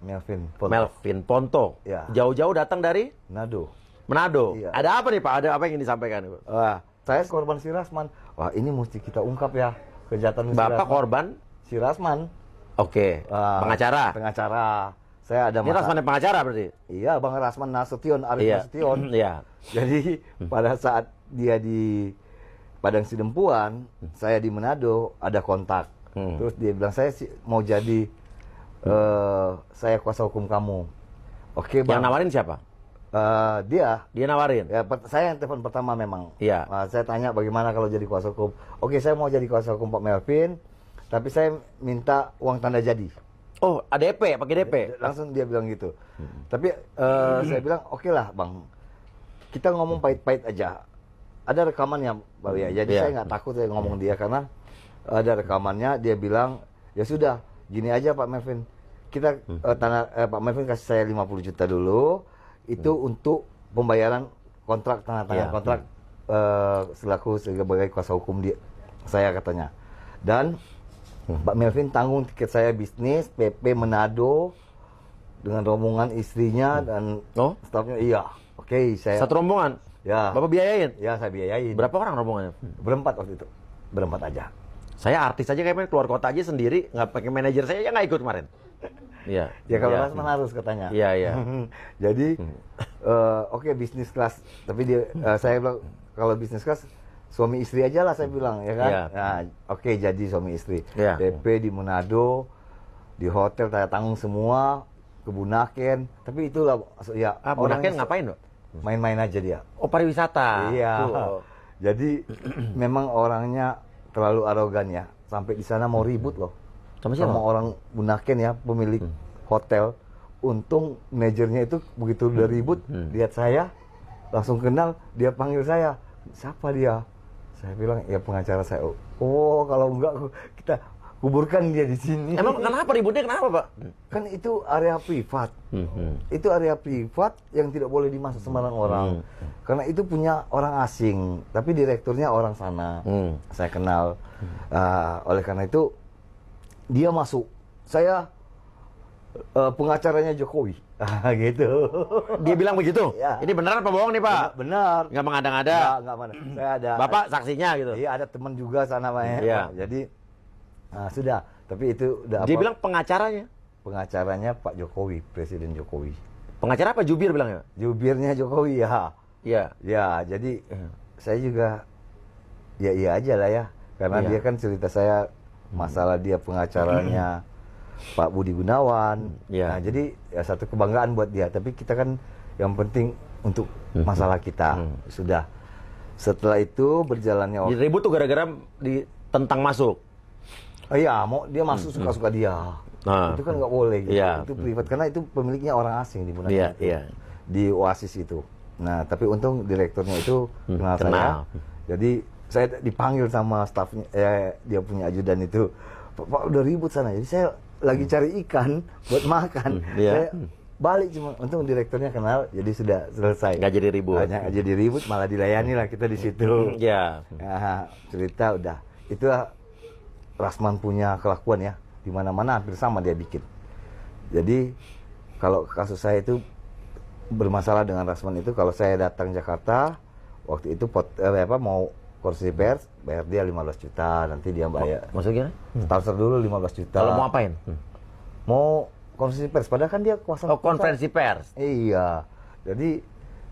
Melvin Ponto. Melvin Ponto. Ya. Jauh-jauh datang dari Manado. Iya. Ada apa nih Pak? Ada apa yang ingin disampaikan? Wah, saya korban si Rasman. Wah, ini mesti kita ungkap ya kejahatan si Bapak Rasman. korban? Si Rasman. Oke. Pengacara. Pengacara. Saya ada Ini Rasman yang pengacara berarti? Iya, Bang Rasman Nasution, Arif Iya. Nasution. Iya. Jadi pada saat dia di Padang Sidempuan, saya di Manado ada kontak. Terus dia bilang saya mau jadi saya kuasa hukum kamu. Oke, Bang. Yang nawarin siapa? Dia nawarin. ya, saya yang telepon pertama memang. Iya. Saya tanya bagaimana kalau jadi kuasa hukum. Oke, saya mau jadi kuasa hukum Pak Melvin, tapi saya minta uang tanda jadi. Oh, ADP, pakai DP. Langsung dia bilang gitu. Tapi saya bilang oke lah Bang, kita ngomong pahit-pahit aja. Ada rekamannya Pak ya. Jadi Iya. saya nggak takut saya ngomong dia karena ada rekamannya. Dia bilang ya sudah gini aja Pak Melvin. Kita Pak Melvin kasih saya 50 juta dulu. Itu untuk pembayaran kontrak, tanda tangan kontrak selaku sebagai kuasa hukum dia, saya katanya. Dan Pak Melvin tanggung tiket saya bisnis PP Manado dengan rombongan istrinya dan stafnya. Iya, oke, saya Satu rombongan? Ya. Bapak biayain? Ya, saya biayain. Berapa orang rombongannya? Berempat waktu itu. Berempat aja. Saya artis aja kayaknya keluar kota aja sendiri, nggak pakai manajer saya nggak ikut kemarin. Iya. Ya kalau Iya. Rasman harus katanya. Iya, iya. Jadi oke, bisnis kelas. Tapi dia saya bilang kalau bisnis kelas suami istri aja lah saya bilang ya kan. Iya. Nah, oke, jadi suami istri. Iya. DP di Manado, di hotel saya tanggung semua, ke Bunaken. Tapi itulah ya. Bunaken ngapain, Dok? Main-main aja dia. Oh, pariwisata. Iya. Tuh. Jadi memang orangnya terlalu arogan ya. Sampai di sana mau ribut loh. Sama orang Bunaken ya, pemilik hotel. Untung manajernya itu begitu udah ribut, lihat saya, langsung kenal, dia panggil saya. Siapa dia? Saya bilang, ya pengacara saya. Oh, kalau enggak kita kuburkan dia di sini. Emang kenapa ributnya, kenapa Pak? Kan itu area privat. Itu area privat yang tidak boleh dimasuk sembarang orang. Karena itu punya orang asing, tapi direkturnya orang sana. Saya kenal. Oleh karena itu dia masuk. Saya pengacaranya Jokowi. Gitu. Dia bilang begitu? Ya. Ini benar apa bohong nih Pak? Benar. Nggak mengada-ngada? Nggak mana. Saya ada. Bapak saksinya gitu? Iya, ada teman juga sana Pak. Iya. Jadi sudah. Tapi itu udah Dia bilang pengacaranya? Pengacaranya Pak Jokowi, Presiden Jokowi. Pengacara apa jubir bilangnya? Jubirnya Jokowi ya. Iya. Ya, jadi saya juga ya iya aja lah ya. Karena dia kan cerita saya masalah dia pengacaranya Pak Budi Gunawan. Nah, jadi ya satu kebanggaan buat dia. Tapi kita kan yang penting untuk masalah kita. Sudah. Setelah itu berjalannya Jadi ribut tuh gara-gara ditentang masuk? Oh iya, mau dia masuk suka-suka dia. Nah. Itu kan nggak boleh gitu. Iya. Itu privat karena itu pemiliknya orang asing di Bunaken. Iya, itu. iya. Di Oasis itu. Nah, tapi untung direkturnya itu kenal saya. Jadi saya dipanggil sama stafnya, dia punya ajudan itu. Pak udah ribut sana. Jadi saya lagi cari ikan buat makan. Saya balik cuma untung direkturnya kenal, jadi sudah selesai. Nggak jadi ribut. Nggak jadi ribut, malah dilayani lah kita di situ. Iya. Nah, cerita udah. Itulah Rasman punya kelakuan ya. Di mana-mana hampir sama dia bikin. Jadi kalau kasus saya itu bermasalah dengan Rasman itu, kalau saya datang Jakarta waktu itu mau kursi pers, bayar dia 15 juta, nanti dia bayar. Maksudnya? Transfer dulu 15 juta. Kalau mau apain? Mau konferensi pers, padahal kan dia kuasa. Oh, konferensi pers. Iya. Jadi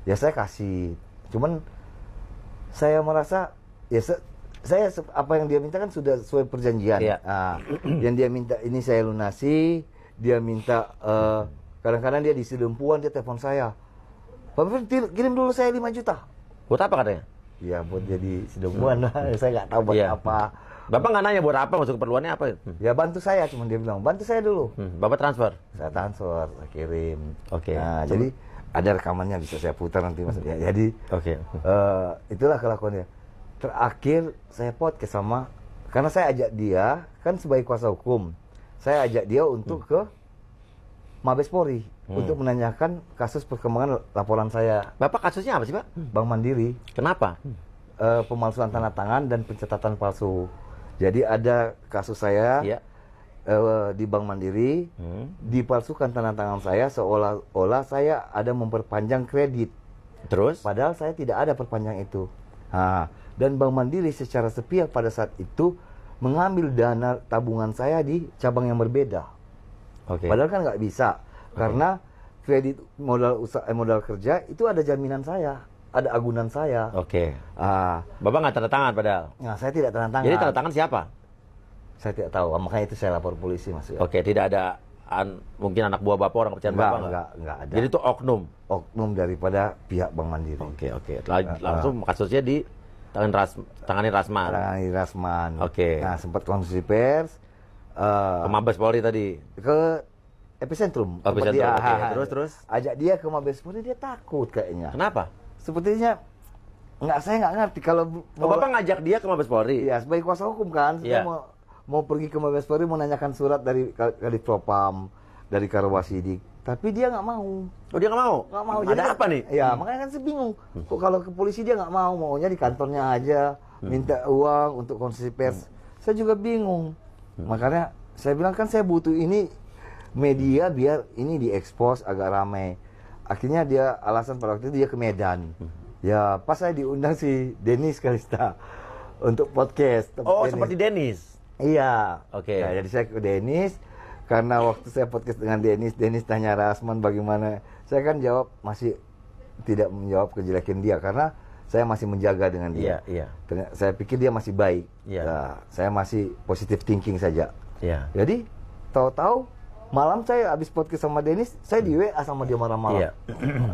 ya saya kasih. Cuman saya merasa ya saya apa yang dia minta kan sudah sesuai perjanjian. Iya. Yang dia minta ini saya lunasi, dia minta kadang-kadang dia di Sidempuan dia telepon saya. Pak Melvin kirim dulu saya 5 juta. Buat apa katanya? Ya buat jadi Sidempuan lah. Saya nggak tahu buat apa. Bapak nggak nanya buat apa, maksud keperluannya apa? Ya bantu saya, cuma dia bilang bantu saya dulu. Bapak transfer? Saya transfer, saya kirim. Oke. Nah, jadi ada rekamannya bisa saya putar nanti mas. Ya, jadi itulah kelakuannya. Terakhir saya podcast sama, karena saya ajak dia kan sebagai kuasa hukum, saya ajak dia untuk ke Mabes Polri untuk menanyakan kasus perkembangan laporan saya. Bapak kasusnya apa sih Pak? Bank Mandiri. Kenapa? Pemalsuan tanda tangan dan pencatatan palsu. Jadi ada kasus saya di Bank Mandiri, dipalsukan tanda tangan saya seolah-olah saya ada memperpanjang kredit. Terus? Padahal saya tidak ada perpanjang itu. Nah, dan Bank Mandiri secara sepihak pada saat itu mengambil dana tabungan saya di cabang yang berbeda. Oke. Padahal kan nggak bisa, karena kredit modal usaha modal kerja itu ada jaminan saya, ada agunan saya. Oke. Ah, Bapak nggak tanda tangan padahal. nah saya tidak tanda tangan. Jadi tanda tangan siapa? Saya tidak tahu, makanya itu saya lapor polisi Mas. Ya. Oke, tidak ada mungkin anak buah Bapak, orang kepercayaan Bapak Enggak ada. Jadi itu oknum. Oknum daripada pihak Bank Mandiri. Oke. Langsung kasusnya tangani Rasman. Tangani Rasman. Oke. Nah, sempat konferensi pers Ke Mabes Polri tadi. ke Epicentrum. Epicentrum, Seperti, oke. Terus? Ajak dia ke Mabes Polri, dia takut kayaknya. Kenapa? Sepertinya saya nggak ngerti kalau Bapak ngajak dia ke Mabes Polri? Iya, sebagai kuasa hukum kan, Iya. saya mau pergi ke Mabes Polri, mau nanyakan surat dari Kadifropam, dari Karawasidik, tapi dia nggak mau. Oh, dia nggak mau? Nggak mau. Ada apa nih? Ya, makanya kan saya bingung. Kok kalau ke polisi dia nggak mau, maunya di kantornya aja, minta uang untuk konferensi pers. Saya juga bingung. Makanya saya bilang kan saya butuh ini media biar ini diekspos agak ramai. Akhirnya dia alasan pada waktu itu dia ke Medan. Ya, pas saya diundang si Denis Kalista untuk podcast. Oh, Dennis. seperti Dennis. Iya. Oke. Nah, jadi saya ke Denis karena waktu saya podcast dengan Denis tanya Rasman bagaimana. Saya kan jawab masih tidak menjawab kejelekan dia karena saya masih menjaga dengan dia. Iya. Saya pikir dia masih baik. Iya. Nah, saya masih positive thinking saja. Iya. Jadi tahu-tahu malam saya habis podcast sama Denis, saya di WA sama dia malam-malam. Iya.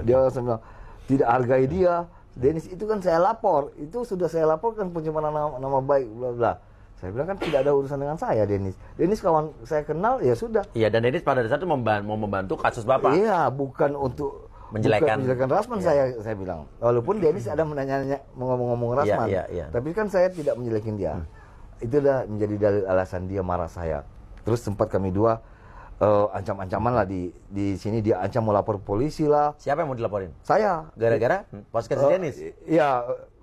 Dia langsung bilang tidak hargai dia. Denis itu kan saya lapor, itu sudah saya laporkan pencemaran nama baik bla bla. Saya bilang kan tidak ada urusan dengan saya, Denis. Denis kawan saya kenal, ya sudah. Iya, dan Dennis pada saat itu mau membantu kasus Bapak. Iya, bukan untuk Menjelekan. Rasman. Saya bilang. Walaupun Denis ada menanya ngomong-ngomong Rasman, Iya. tapi kan saya tidak menjelekin dia. Itulah menjadi dalil alasan dia marah saya. Terus sempat kami dua ancam-ancaman lah di sini, dia ancam mau lapor polisi lah. Siapa yang mau dilaporin? Saya Gara-gara podcast si Dennis. Iya,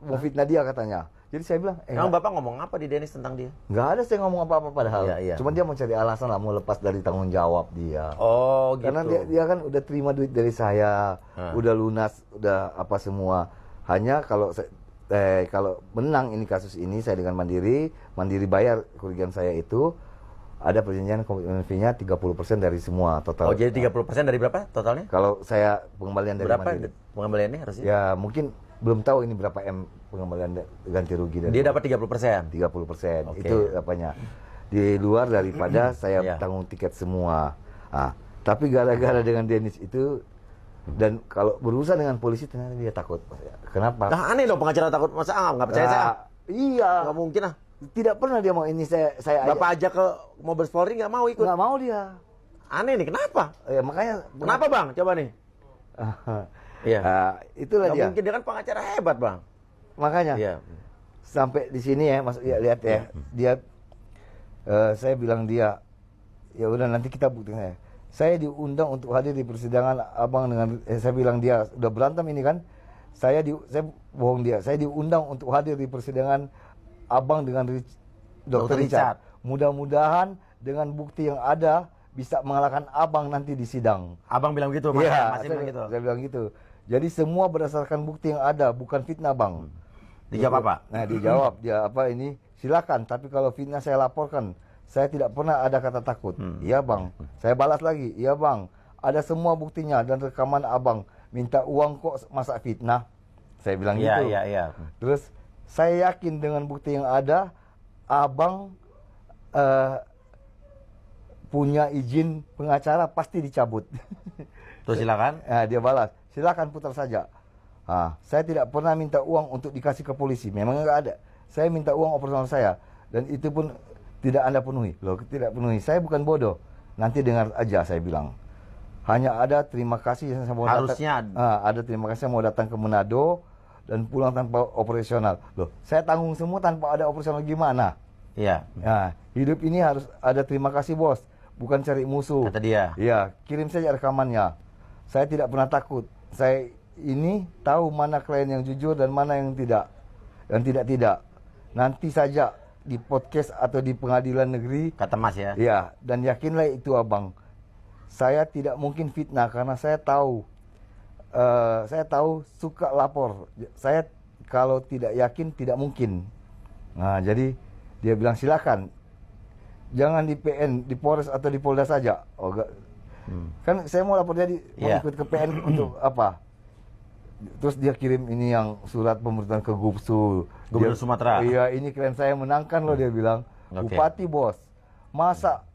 mau fitnah dia katanya. Jadi saya bilang, Emang Bapak ngomong apa di Dennis tentang dia? nggak ada saya ngomong apa-apa padahal. Iya. Cuma dia mau cari alasan lah, mau lepas dari tanggung jawab dia. Oh, gitu. Karena dia kan udah terima duit dari saya, udah lunas, udah apa semua. Hanya kalau kalau menang ini kasus ini saya dengan Mandiri bayar kerugian saya itu, ada perjanjian komitmen fee-nya 30% dari semua total. Oh, jadi 30% dari berapa totalnya? Kalau saya pengembalian dari Berapa Mandiri. pengembaliannya harusnya? Ya mungkin belum tahu ini berapa M pengembalian ganti rugi dari Dia dapat 30%. 30%. Oke. Itu apanya? Di luar daripada saya Iya. tanggung tiket semua. Tapi gara-gara dengan Dennis itu, dan kalau berurusan dengan polisi ternyata dia takut. Kenapa? Nah, aneh dong pengacara takut. Masa nggak percaya saya? Iya. Nggak mungkin ah. Tidak pernah dia mau ini saya Bapak ajak ke Mabes Polri nggak mau ikut. nggak mau dia. Aneh nih, kenapa? Ya, makanya Kenapa Bang? Coba nih. Iya. Itulah Nggak dia. mungkin, dia kan pengacara hebat Bang. Makanya Iya. sampai di sini ya, Mas, ya lihat ya. Dia saya bilang dia, ya udah nanti kita buktikan. Saya diundang untuk hadir di persidangan Abang dengan saya bilang dia udah berantem ini kan. Saya bohong dia. Saya diundang untuk hadir di persidangan Abang dengan Dr. Richard. Mudah-mudahan dengan bukti yang ada bisa mengalahkan Abang nanti di sidang. Abang bilang gitu, Iya, masih bilang gitu. saya bilang gitu. Jadi semua berdasarkan bukti yang ada, bukan fitnah, Bang. Dijawab apa? Nah, dijawab dia apa ini? Silakan, tapi kalau fitnah saya laporkan. Saya tidak pernah ada kata takut. Iya, Bang. Saya balas lagi. Iya, Bang. Ada semua buktinya dan rekaman Abang. Minta uang kok masa fitnah? Saya bilang gitu. Iya. Terus saya yakin dengan bukti yang ada, Abang punya izin pengacara pasti dicabut. Tuh silakan. Nah, dia balas, silakan putar saja. Saya tidak pernah minta uang untuk dikasih ke polisi, memang nggak ada. Saya minta uang operasional saya, dan itu pun tidak Anda penuhi. Loh, tidak penuhi. Saya bukan bodoh. Nanti dengar aja, saya bilang. Hanya ada terima kasih yang saya mau Harusnya. ada terima kasih saya mau datang ke Manado dan pulang tanpa operasional. Loh, saya tanggung semua tanpa ada operasional gimana? Iya. Nah, hidup ini harus ada terima kasih, Bos. Bukan cari musuh. Kata dia. Iya, kirim saja rekamannya. Saya tidak pernah takut. Saya ini tahu mana klien yang jujur dan mana yang tidak. Yang tidak. Nanti saja di podcast atau di pengadilan negeri. Kata Mas ya. Ya, dan yakinlah itu abang. Saya tidak mungkin fitnah karena saya tahu suka lapor. Saya kalau tidak yakin tidak mungkin. Nah, jadi dia bilang silakan. Jangan di PN, di Polres atau di Polda saja. Oh, kan saya mau lapor jadi mau ikut ke PN untuk apa? Terus dia kirim ini yang surat pemberitahuan ke Gubernur Sumatera. Iya, ini klien saya menangkan loh, dia bilang. Bupati bos, masa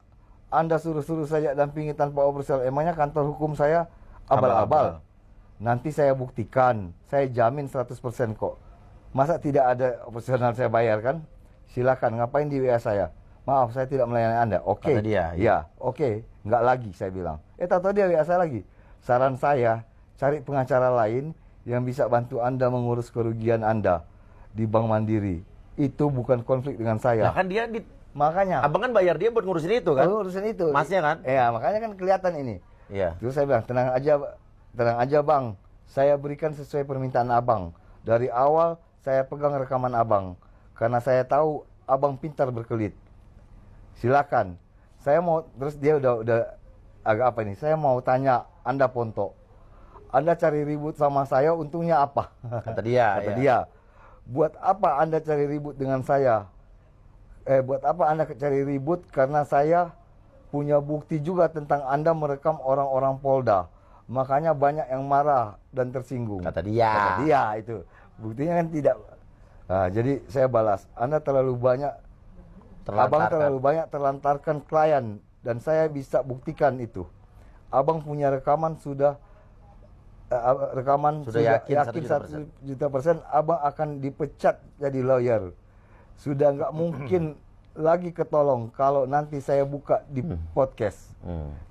Anda suruh-suruh saja dampingi tanpa operasional? Emangnya kantor hukum saya abal-abal? Nanti saya buktikan, saya jamin 100% kok. Masa tidak ada operasional saya bayar kan? Silakan, ngapain di WA saya? Maaf, saya tidak melayani Anda. Oke. Kata dia. Ya, oke. Nggak lagi, saya bilang. Tahu-tahu dia WA saya lagi. Saran saya, cari pengacara lain yang bisa bantu Anda mengurus kerugian Anda di Bank Mandiri. Itu bukan konflik dengan saya. Nah kan dia Makanya. Abang kan bayar dia buat ngurusin itu kan? Ngurusin itu. Masnya kan? Iya, makanya kan kelihatan ini. Iya. Terus saya bilang, tenang aja bang. Saya berikan sesuai permintaan abang. Dari awal saya pegang rekaman abang. Karena saya tahu abang pintar berkelit. Silakan. Saya mau, terus dia udah agak apa ini? Saya mau tanya Anda Ponto. Anda cari ribut sama saya, untungnya apa? Kata dia. Kata dia. Buat apa Anda cari ribut dengan saya? Buat apa Anda cari ribut? Karena saya punya bukti juga tentang Anda merekam orang-orang Polda. Makanya banyak yang marah dan tersinggung. Kata dia. Kata dia itu. Buktinya kan tidak. Nah, jadi saya balas. Anda terlalu banyak. Abang terlalu banyak terlantarkan klien. Dan saya bisa buktikan itu. Abang punya rekaman sudah yakin 100% abang akan dipecat jadi lawyer. Sudah nggak mungkin lagi ketolong kalau nanti saya buka di podcast.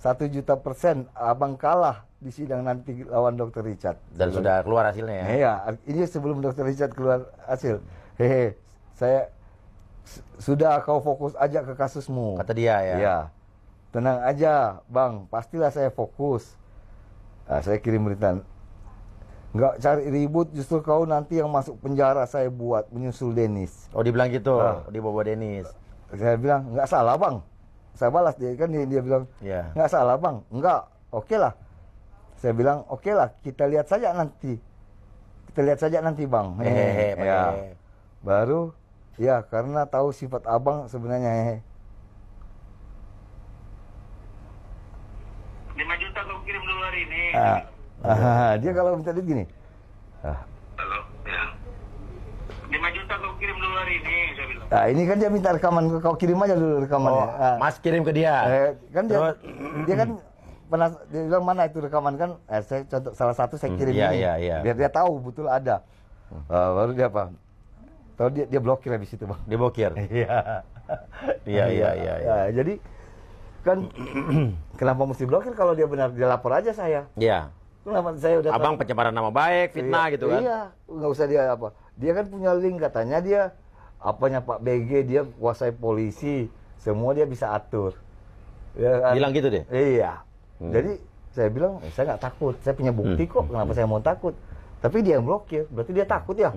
1.000.000% abang kalah di sidang nanti lawan Dr. Richard. Dan sudah keluar hasilnya ya? Iya, ini sebelum Dr. Richard keluar hasil. Hehe, saya sudah kau fokus aja ke kasusmu. Kata dia ya? Iya. Tenang aja bang, pastilah saya fokus. Nah, saya kirim berita. Nggak cari ribut, justru kau nanti yang masuk penjara saya buat menyusul Dennis. Oh dibilang gitu, dibawa Dennis. Saya bilang, nggak salah bang. Saya balas, dia bilang, nggak salah bang. Nggak, oke lah. Saya bilang, oke lah, kita lihat saja nanti. Kita lihat saja nanti bang. Ya. Baru, ya karena tahu sifat abang sebenarnya. 5 juta kau kirim dulu hari ini. Dia kalau minta duit gini. Halo, ya. 5 juta kau kirim dulu hari ini, saya bilang. Nah, ini kan dia minta rekaman, kau kirim aja dulu rekamannya. Mas kirim ke dia. Kan dia kan pernah dia bilang mana itu rekaman kan? Saya contoh salah satu saya kirim ini. Biar dia tahu betul ada. Baru dia apa? Tahu dia blokir habis itu bang. Dia blokir. Iya. Jadi kan kenapa mesti blokir kalau dia benar dia lapor aja saya. Iya. Kenapa saya udah abang pencemaran nama baik, fitnah gitu kan? Iya, nggak usah dia apa. Dia kan punya link katanya dia apanya Pak BG, dia kuasai polisi, semua dia bisa atur. Ya kan? Bilang gitu deh? Iya. Jadi saya bilang saya nggak takut, saya punya bukti kok. Kenapa saya mau takut? Tapi dia yang blokir, berarti dia takut ya?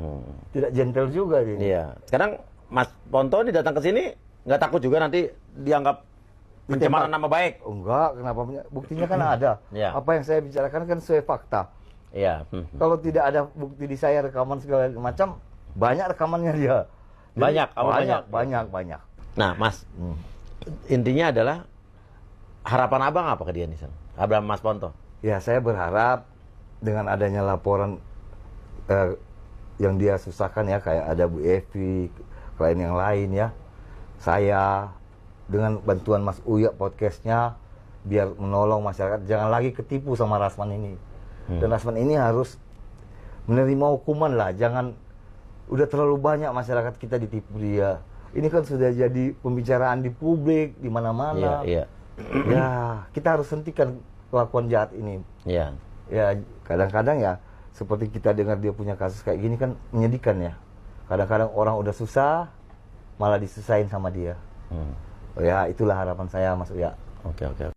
Tidak gentle juga dia. Iya. Sekarang Mas Ponto ini datang ke sini nggak takut juga nanti dianggap pencemaran nama baik? Enggak, kenapa? Buktinya kan ada. Apa yang saya bicarakan kan sesuai fakta. Iya. Kalau tidak ada bukti di saya rekaman segala macam, banyak rekamannya dia. Banyak. Banyak. Nah, Mas, intinya adalah harapan abang apa ke dia nih, Abang Mas Ponto? Ya, saya berharap dengan adanya laporan yang dia susahkan ya, kayak ada Bu Evi, klien yang lain ya, saya dengan bantuan Mas Uya podcastnya biar menolong masyarakat jangan lagi ketipu sama Rasman ini. Dan Rasman ini harus menerima hukuman lah, jangan udah terlalu banyak masyarakat kita ditipu dia. Ini kan sudah jadi pembicaraan di publik di mana-mana. Iya. Ya, kita harus hentikan kelakuan jahat ini. Iya. Ya, kadang-kadang ya seperti kita dengar dia punya kasus kayak gini kan menyedihkan ya. Kadang-kadang orang udah susah malah disusahin sama dia. Ya, itulah harapan saya Mas Uya. Oke.